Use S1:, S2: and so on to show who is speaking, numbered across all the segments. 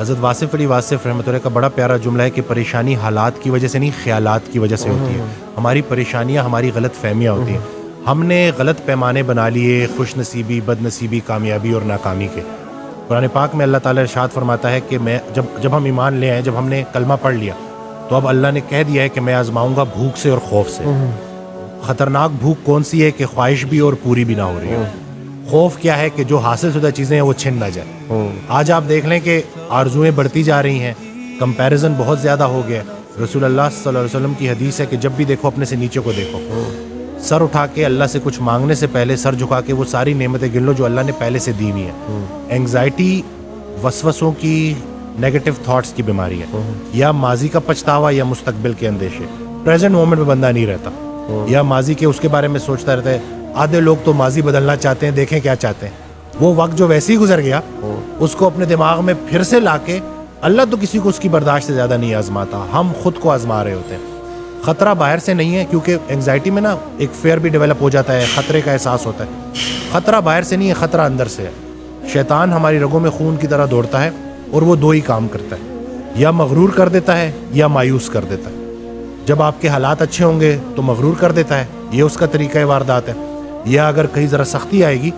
S1: حضرت واصف علی واصف رحمۃ اللہ کا بڑا پیارا جملہ ہے کہ پریشانی حالات کی وجہ سے نہیں، خیالات کی وجہ سے ہوتی ہے. ہماری پریشانیاں ہماری غلط فہمیاں ہوتی ہیں. ہم نے غلط پیمانے بنا لیے خوش نصیبی، بد نصیبی، کامیابی اور ناکامی کے. قرآن پاک میں اللہ تعالیٰ ارشاد فرماتا ہے کہ میں جب ہم ایمان لے آئے، جب ہم نے کلمہ پڑھ لیا تو اب اللہ نے کہہ دیا ہے کہ میں آزماؤں گا بھوک سے اور خوف سے. خطرناک بھوک کون سی ہے کہ خواہش بھی اور پوری بھی نہ ہو رہی ہے. خوف کیا ہے کہ جو حاصل شدہ چیزیں ہیں وہ چھن نہ جائے. آج آپ دیکھ لیں کہ آرزویں بڑھتی جا رہی ہیں، کمپیریزن بہت زیادہ ہو گیا. رسول اللہ صلی اللہ علیہ وسلم کی حدیث ہے کہ جب بھی دیکھو اپنے سے نیچے کو دیکھو. سر اٹھا کے اللہ سے کچھ مانگنے سے پہلے سر جھکا کے وہ ساری نعمتیں گن لو جو اللہ نے پہلے سے دی ہوئی ہیں. اینگزائٹی وسوسوں کی، نیگیٹو تھاٹس کی بیماری ہے. یا ماضی کا پچھتاوا یا مستقبل کے اندیشے. پریزنٹ مومنٹ میں بندہ نہیں رہتا، یا ماضی کے اس کے بارے میں سوچتا رہتا ہے. آدھے لوگ تو ماضی بدلنا چاہتے ہیں، دیکھیں کیا چاہتے ہیں. وہ وقت جو ویسے ہی گزر گیا اس کو اپنے دماغ میں پھر سے لا کے، اللہ تو کسی کو اس کی برداشت سے زیادہ نہیں آزماتا، ہم خود کو آزما رہے ہوتے ہیں. خطرہ باہر سے نہیں ہے، کیونکہ انگزائٹی میں نا ایک فیئر بھی ڈیولپ ہو جاتا ہے، خطرے کا احساس ہوتا ہے. خطرہ باہر سے نہیں ہے، خطرہ اندر سے ہے. شیطان ہماری رگوں میں خون کی طرح دوڑتا ہے اور وہ دو ہی کام کرتا ہے، یا مغرور کر دیتا ہے یا مایوس کر دیتا ہے. جب آپ کے حالات اچھے ہوں گے تو مغرور کر دیتا ہے، یہ اس کا طریقہ واردات ہے. یا اگر کہیں ذرا سختی آئے گی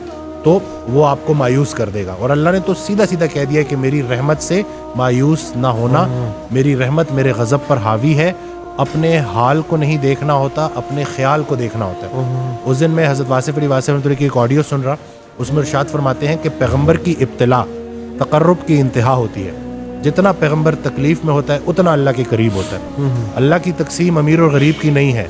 S1: تو وہ آپ کو مایوس کر دے گا. اور اللہ نے تو سیدھا سیدھا کہہ دیا کہ میری رحمت سے مایوس نہ ہونا، میری رحمت میرے غضب پر حاوی ہے. اپنے حال کو نہیں دیکھنا ہوتا، اپنے خیال کو دیکھنا ہوتا ہے. اس دن میں حضرت واصف علی واصف رحمۃ اللہ کی ایک آڈیو سن رہا، اس میں ارشاد فرماتے ہیں کہ پیغمبر کی ابتلا تقرب کی انتہا ہوتی ہے. جتنا پیغمبر تکلیف میں ہوتا ہے اتنا اللہ کے قریب ہوتا ہے. اللہ کی تقسیم امیر اور غریب کی نہیں ہے،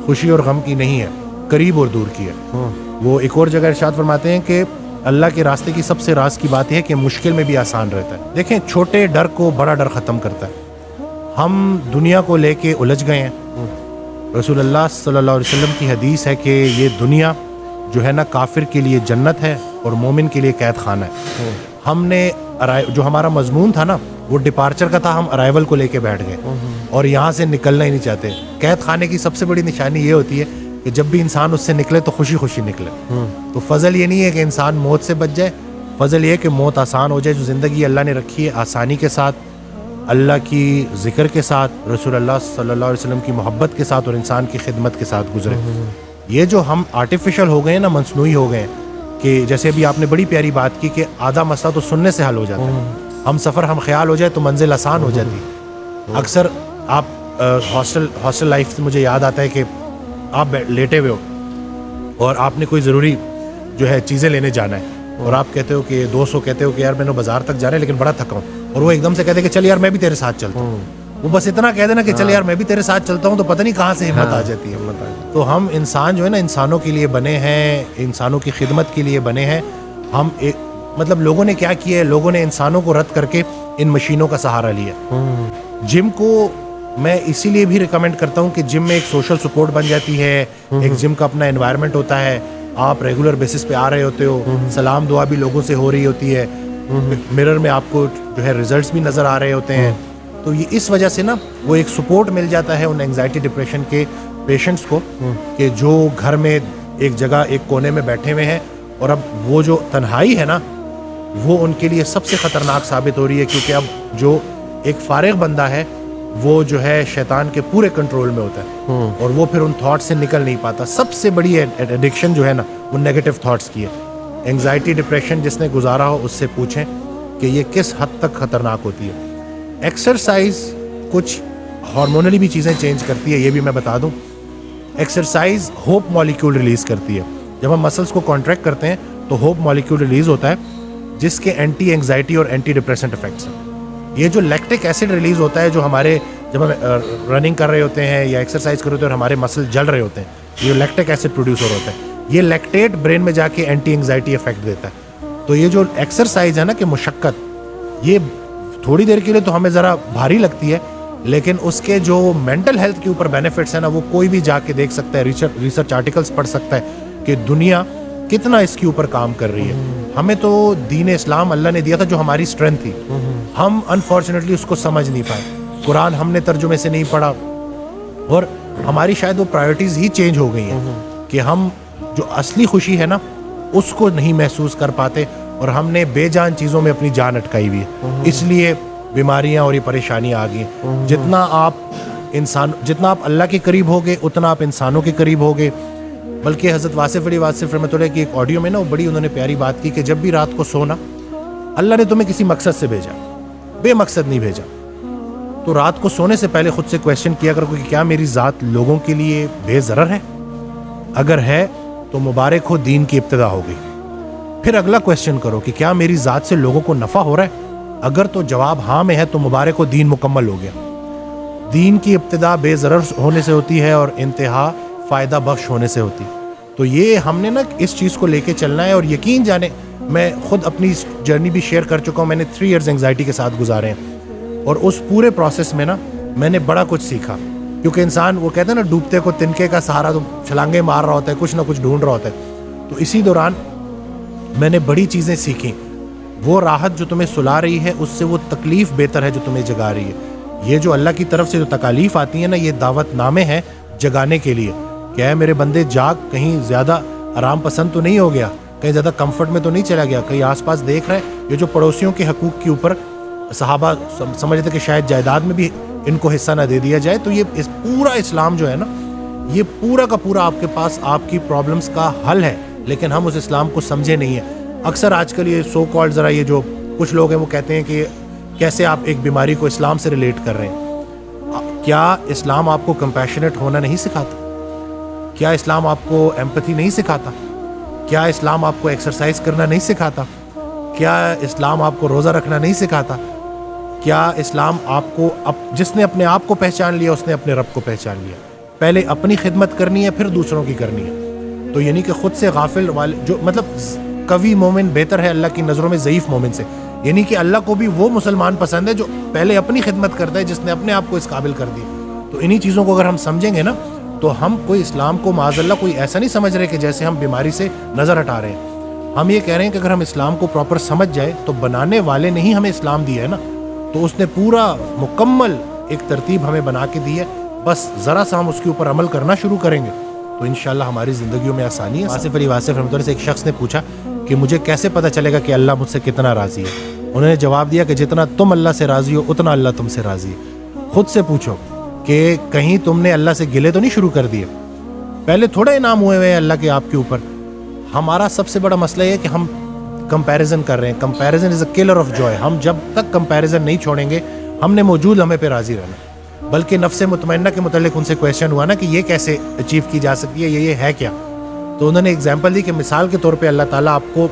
S1: خوشی اور غم کی نہیں ہے، قریب اور دور کی ہے. وہ ایک اور جگہ ارشاد فرماتے ہیں کہ اللہ کے راستے کی سب سے راز کی بات ہے کہ مشکل میں بھی آسان رہتا ہے. دیکھیں، چھوٹے ڈر کو بڑا ڈر ختم کرتا ہے. ہم دنیا کو لے کے الجھ گئے ہیں. رسول اللہ صلی اللہ علیہ وسلم کی حدیث ہے کہ یہ دنیا جو ہے نا کافر کے لیے جنت ہے اور مومن کے لیے قید خانہ ہے. ہم نے جو ہمارا مضمون تھا نا وہ ڈپارچر کا تھا، ہم ارائیول کو لے کے بیٹھ گئے اور یہاں سے نکلنا ہی نہیں چاہتے. قید خانے کی سب سے بڑی نشانی یہ ہوتی ہے کہ جب بھی انسان اس سے نکلے تو خوشی خوشی نکلے. تو فضل یہ نہیں ہے کہ انسان موت سے بچ جائے، فضل یہ ہے کہ موت آسان ہو جائے. جو زندگی اللہ نے رکھی ہے آسانی کے ساتھ، اللہ کی ذکر کے ساتھ، رسول اللہ صلی اللہ علیہ وسلم کی محبت کے ساتھ اور انسان کی خدمت کے ساتھ گزرے. یہ جو ہم آرٹیفیشل ہو گئے ہیں نا، مصنوعی ہو گئے ہیں، کہ جیسے ابھی آپ نے بڑی پیاری بات کی کہ آدھا مسئلہ تو سننے سے حل ہو جاتا ہے. ہم سفر ہم خیال ہو جائے تو منزل آسان ہو جاتی ہے. اکثر آپ ہاسٹل لائف سے مجھے یاد آتا ہے کہ آپ لیٹے ہوئے ہو اور آپ نے کوئی ضروری جو ہے چیزیں لینے جانا ہے اور آپ کہتے ہو کہ دوست کو کہتے ہو کہ یار میں نے بازار تک جانا ہے لیکن بڑا تھکا ہوں، اور وہ ایک دم سے کہتے ہیں کہ چل یار میں بھی تیرے ساتھ چلتا ہوں. وہ بس اتنا کہہ دینا کہ چل یار میں بھی تیرے ساتھ چلتا ہوں تو پتہ نہیں کہاں سے ہمت آ جاتی ہے. تو ہم انسان جو ہے نا انسانوں کے لیے بنے ہیں، انسانوں کی خدمت کے لیے بنے ہیں. ہم مطلب لوگوں نے کیا کیا ہے، لوگوں نے انسانوں کو رد کر کے ان مشینوں کا سہارا لیا. جم کو میں اسی لیے بھی ریکمینڈ کرتا ہوں کہ جم میں ایک سوشل سپورٹ بن جاتی ہے. ایک جم کا اپنا انوائرمنٹ ہوتا ہے، آپ ریگولر بیسس پہ آ رہے ہوتے ہو، سلام دعا بھی لوگوں سے ہو رہی ہوتی ہے، مرر میں آپ کو جو ہے ریزلٹس بھی نظر آ رہے ہوتے ہیں. تو یہ اس وجہ سے نا وہ ایک سپورٹ مل جاتا ہے ان اینگزائٹی ڈپریشن کے پیشنٹس کو کہ جو گھر میں ایک جگہ ایک کونے میں بیٹھے ہوئے ہیں. اور اب وہ جو تنہائی ہے نا وہ ان کے لیے سب سے خطرناک ثابت ہو رہی ہے، کیونکہ اب جو ایک فارغ بندہ ہے وہ جو ہے شیطان کے پورے کنٹرول میں ہوتا ہے اور وہ پھر ان تھاٹس سے نکل نہیں پاتا. سب سے بڑی ایڈکشن جو ہے نا وہ نیگیٹو تھاٹس کی ہے. اینگزائٹی ڈپریشن جس نے گزارا ہو اس سے پوچھیں کہ یہ کس حد تک خطرناک ہوتی ہے. ایکسرسائز کچھ ہارمونلی بھی چیزیں چینج کرتی ہے، یہ بھی میں بتا دوں. ایکسرسائز ہوپ مالیکیول ریلیز کرتی ہے. جب ہم مسلس کو کانٹریکٹ کرتے ہیں تو ہوپ مالیکیول ریلیز ہوتا ہے جس کے اینٹی اینگزائٹی اور اینٹی ڈپریسنٹ افیکٹس ہیں. یہ جو لیکٹک ایسڈ ریلیز ہوتا ہے جو ہمارے جب ہم رننگ کر رہے ہوتے ہیں یا ایکسرسائز کر رہے ہوتے ہیں اور ہمارے مسل جل رہے ہوتے ہیں، یہ لیکٹک ایسڈ پروڈیوس ہو رہا ہوتا ہے. یہ لیکٹیٹ برین میں جا کے اینٹی اینگزائٹی افیکٹ دیتا ہے. تو یہ جو ایکسرسائز ہے نا کہ مشقت، یہ تھوڑی دیر کے لیے تو ہمیں ذرا بھاری لگتی ہے لیکن اس کے جو مینٹل ہیلتھ کے اوپر بینیفٹس ہیں نا وہ کوئی بھی جا کے دیکھ سکتا ہے، ریسرچ آرٹیکلس پڑھ سکتا ہے کہ دنیا کتنا اس کے اوپر کام کر رہی ہے. ہمیں تو دین اسلام اللہ نے دیا تھا جو ہماری اسٹرینتھ تھی، ہم انفارچونیٹلی اس کو سمجھ نہیں پائے. قرآن ہم نے ترجمے سے نہیں پڑھا اور ہماری شاید وہ پرائیورٹیز ہی چینج ہو گئی ہیں کہ ہم جو اصلی خوشی ہے نا اس کو نہیں محسوس کر پاتے اور ہم نے بے جان چیزوں میں اپنی جان اٹکائی ہوئی ہے. اس لیے بیماریاں اور یہ پریشانیاں آ گئی ہیں. جتنا آپ اللہ کے قریب ہوگے اتنا آپ انسانوں کے قریب ہوگے. بلکہ حضرت واصف علی واصف رحمۃ اللہ کی ایک آڈیو میں نا بڑی انہوں نے پیاری بات کی کہ جب بھی رات کو سونا اللہ نے تمہیں کسی مقصد سے بھیجا, بے مقصد نہیں بھیجا. تو رات کو سونے سے پہلے خود سے کویشچن کیا کرو کہ کیا میری ذات لوگوں کے لیے بے ضرر ہے؟ اگر ہے تو مبارک ہو, دین کی ابتدا ہو گئی. پھر اگلا کویشچن کرو کہ کیا میری ذات سے لوگوں کو نفع ہو رہا ہے؟ اگر تو جواب ہاں میں ہے تو مبارک ہو, دین مکمل ہو گیا. دین کی ابتدا بے ضرر ہونے سے ہوتی ہے اور انتہا فائدہ بخش ہونے سے ہوتی. تو یہ ہم نے نا اس چیز کو لے کے چلنا ہے. اور یقین جانے میں خود اپنی جرنی بھی شیئر کر چکا ہوں. میں نے 3 ایئرز انگزائٹی کے ساتھ گزارے ہیں اور اس پورے پروسیس میں نا میں نے بڑا کچھ سیکھا. کیونکہ انسان وہ کہتے ہیں نا ڈوبتے کو تنکے کا سہارا, تو چھلانگیں مار رہا ہوتا ہے, کچھ نہ کچھ ڈھونڈ رہا ہوتا ہے. تو اسی دوران میں نے بڑی چیزیں سیکھیں. وہ راحت جو تمہیں سلا رہی ہے اس سے وہ تکلیف بہتر ہے جو تمہیں جگا رہی ہے. یہ جو اللہ کی طرف سے جو تکالیف آتی ہیں نا, یہ دعوت نامے ہیں جگانے کے لیے. کیا ہے میرے بندے جاگ, کہیں زیادہ آرام پسند تو نہیں ہو گیا, کہیں زیادہ کمفرٹ میں تو نہیں چلا گیا, کہیں آس پاس دیکھ رہے یہ جو پڑوسیوں کے حقوق کے اوپر صحابہ سمجھتے کہ شاید جائیداد میں بھی ان کو حصہ نہ دے دیا جائے. تو یہ پورا اسلام جو ہے نا, یہ پورا کا پورا آپ کے پاس آپ کی پرابلمس کا حل ہے. لیکن ہم اس اسلام کو سمجھے نہیں ہیں. اکثر آج کل یہ سو کالڈ ذرا یہ جو کچھ لوگ ہیں وہ کہتے ہیں کہ کیسے آپ ایک بیماری کو اسلام سے ریلیٹ کر رہے ہیں. کیا اسلام آپ کو کمپیشنیٹ ہونا نہیں سکھاتا؟ کیا اسلام آپ کو ایمپتھی نہیں سکھاتا؟ کیا اسلام آپ کو ایکسرسائز کرنا نہیں سکھاتا؟ کیا اسلام آپ کو روزہ رکھنا نہیں سکھاتا؟ کیا اسلام آپ کو جس نے اپنے آپ کو پہچان لیا اس نے اپنے رب کو پہچان لیا. پہلے اپنی خدمت کرنی ہے پھر دوسروں کی کرنی ہے. تو یعنی کہ خود سے غافل والے جو مطلب قوی مومن بہتر ہے اللہ کی نظروں میں ضعیف مومن سے. یعنی کہ اللہ کو بھی وہ مسلمان پسند ہے جو پہلے اپنی خدمت کرتا ہے, جس نے اپنے آپ کو اس قابل کر دی. تو انہی چیزوں کو اگر ہم سمجھیں گے نا تو ہم کوئی اسلام کو معاذ اللہ کوئی ایسا نہیں سمجھ رہے کہ جیسے ہم بیماری سے نظر ہٹا رہے ہیں. ہم یہ کہہ رہے ہیں کہ اگر ہم اسلام کو پراپر سمجھ جائے تو بنانے والے نے ہی ہمیں اسلام دیا ہے نا, تو اس نے پورا مکمل ایک ترتیب ہمیں بنا کے دی ہے. بس ذرا سا ہم اس کے اوپر عمل کرنا شروع کریں گے تو انشاءاللہ ہماری زندگیوں میں آسانی ہے. واصف علی واصف رحمۃ اللہ سے ایک شخص نے پوچھا کہ مجھے کیسے پتہ چلے گا کہ اللہ مجھ سے کتنا راضی ہے؟ انہوں نے جواب دیا کہ جتنا تم اللہ سے راضی ہو اتنا اللہ تم سے راضی ہے. خود سے پوچھو کہ کہیں تم نے اللہ سے گلے تو نہیں شروع کر دیے؟ پہلے تھوڑا انعام ہوئے ہیں اللہ کے آپ کے اوپر. ہمارا سب سے بڑا مسئلہ یہ ہے کہ ہم کمپیریزن کر رہے ہیں. Comparison is a colour of joy. ہم جب تک کمپیریزن نہیں چھوڑیں گے ہم نے موجود لمحے پہ راضی رہنا. بلکہ نفس مطمئنہ کے متعلق ان سے کویشچن ہوا نا کہ یہ کیسے اچیو کی جا سکتی ہے, یہ ہے کیا؟ تو انہوں نے ایگزامپل دی کہ مثال کے طور پہ اللہ تعالیٰ آپ کو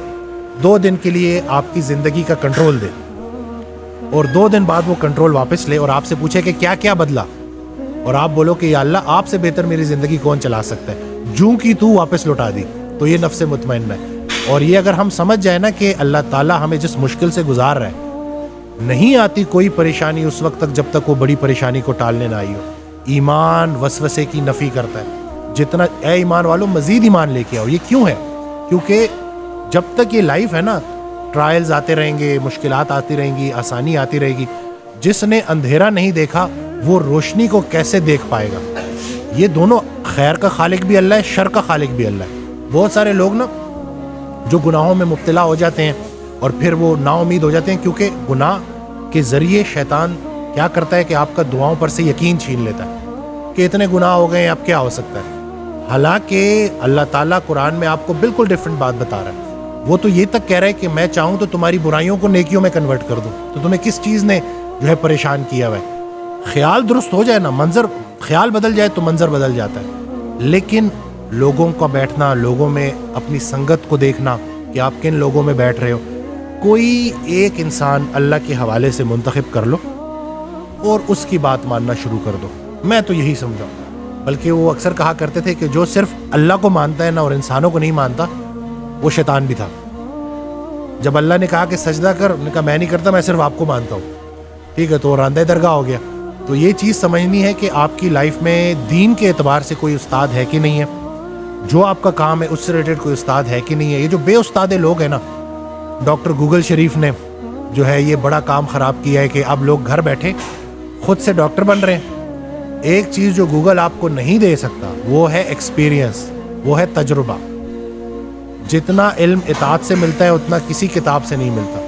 S1: 2 دن کے لیے آپ کی زندگی کا کنٹرول دے اور 2 دن بعد وہ کنٹرول واپس لے اور آپ سے پوچھے کہ کیا کیا بدلا, اور آپ بولو کہ یا اللہ آپ سے بہتر میری زندگی کون چلا سکتا ہے, جوں کی تو واپس لوٹا دی. تو یہ نفس مطمئنہ ہے. اور یہ اگر ہم سمجھ جائیں نا کہ اللہ تعالیٰ ہمیں جس مشکل سے گزار رہا ہے, نہیں آتی کوئی پریشانی اس وقت تک جب تک وہ بڑی پریشانی کو ٹالنے نہ آئی ہو. ایمان وسوسے کی نفی کرتا ہے. جتنا اے ایمان والوں مزید ایمان لے کے آؤ. یہ کیوں ہے؟ کیونکہ جب تک یہ لائف ہے نا, ٹرائلز آتے رہیں گے, مشکلات آتی رہیں گی, آسانی آتی رہے گی. جس نے اندھیرا نہیں دیکھا وہ روشنی کو کیسے دیکھ پائے گا؟ یہ دونوں, خیر کا خالق بھی اللہ ہے, شر کا خالق بھی اللہ ہے. بہت سارے لوگ نا جو گناہوں میں مبتلا ہو جاتے ہیں اور پھر وہ نا امید ہو جاتے ہیں, کیونکہ گناہ کے ذریعے شیطان کیا کرتا ہے کہ آپ کا دعاؤں پر سے یقین چھین لیتا ہے کہ اتنے گناہ ہو گئے ہیں اب کیا ہو سکتا ہے. حالانکہ اللہ تعالیٰ قرآن میں آپ کو بالکل ڈیفرنٹ بات بتا رہا ہے. وہ تو یہ تک کہہ رہا ہے کہ میں چاہوں تو تمہاری برائیوں کو نیکیوں میں کنورٹ کر دوں. تو تمہیں کس چیز نے جو ہے پریشان کیا ہوا ہے؟ خیال درست ہو جائے نا, منظر خیال بدل جائے تو منظر بدل جاتا ہے. لیکن لوگوں کا بیٹھنا, لوگوں میں اپنی سنگت کو دیکھنا کہ آپ کن لوگوں میں بیٹھ رہے ہو, کوئی ایک انسان اللہ کے حوالے سے منتخب کر لو اور اس کی بات ماننا شروع کر دو. میں تو یہی سمجھا. بلکہ وہ اکثر کہا کرتے تھے کہ جو صرف اللہ کو مانتا ہے نا اور انسانوں کو نہیں مانتا وہ شیطان بھی تھا. جب اللہ نے کہا کہ سجدہ کر, نے کہا میں نہیں کرتا, میں صرف آپ کو مانتا ہوں. ٹھیک ہے, تو راندہ درگاہ ہو گیا. تو یہ چیز سمجھنی ہے کہ آپ کی لائف میں دین کے اعتبار سے کوئی استاد ہے کہ نہیں ہے, جو آپ کا کام ہے اس سے ریلیٹڈ کوئی استاد ہے کہ نہیں ہے. یہ جو بے استاد لوگ ہیں نا, ڈاکٹر گوگل شریف نے جو ہے یہ بڑا کام خراب کیا ہے کہ اب لوگ گھر بیٹھے خود سے ڈاکٹر بن رہے ہیں. ایک چیز جو گوگل آپ کو نہیں دے سکتا وہ ہے ایکسپیرینس, وہ ہے تجربہ. جتنا علم اطاعت سے ملتا ہے اتنا کسی کتاب سے نہیں ملتا.